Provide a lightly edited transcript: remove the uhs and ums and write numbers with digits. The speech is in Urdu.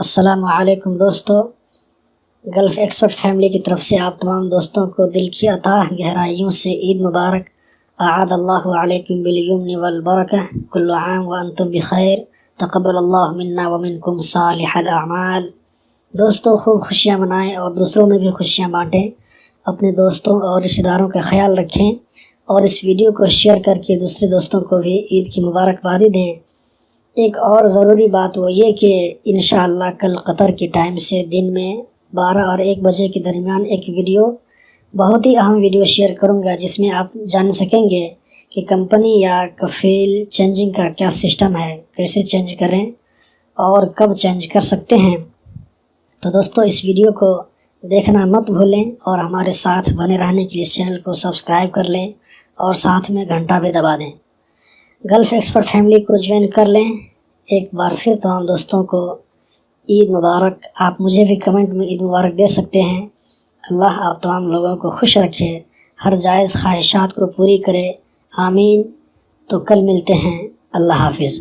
السلام علیکم دوستو، گلف ایکسپرٹ فیملی کی طرف سے آپ تمام دوستوں کو دل کی عطا گہرائیوں سے عید مبارک۔ اعاد اللہ علیکم بالیمن والبرکہ، کل عام وانتم بخیر، تقبل اللہ منا ومنکم صالح الاعمال۔ دوستو، خوب خوشیاں منائیں اور دوسروں میں بھی خوشیاں بانٹیں، اپنے دوستوں اور رشتہ داروں کا خیال رکھیں اور اس ویڈیو کو شیئر کر کے دوسرے دوستوں کو بھی عید کی مبارکبادی دیں۔ ایک اور ضروری بات وہ یہ کہ انشاءاللہ کل قطر کے ٹائم سے دن میں 12 اور 1 بجے کے درمیان ایک ویڈیو، بہت ہی اہم ویڈیو شیئر کروں گا، جس میں آپ جان سکیں گے کہ کمپنی یا کفیل چینجنگ کا کیا سسٹم ہے، کیسے چینج کریں اور کب چینج کر سکتے ہیں۔ تو دوستو، اس ویڈیو کو دیکھنا مت بھولیں اور ہمارے ساتھ بنے رہنے کے لیے اس چینل کو سبسکرائب کر لیں اور ساتھ میں گھنٹا بھی دبا دیں۔ گلف ایکسپرٹ فیملی کو جوائن کر لیں۔ ایک بار پھر تمام دوستوں کو عید مبارک۔ آپ مجھے بھی کمنٹ میں عید مبارک دے سکتے ہیں۔ اللہ آپ تمام لوگوں کو خوش رکھے، ہر جائز خواہشات کو پوری کرے، آمین۔ تو کل ملتے ہیں، اللہ حافظ۔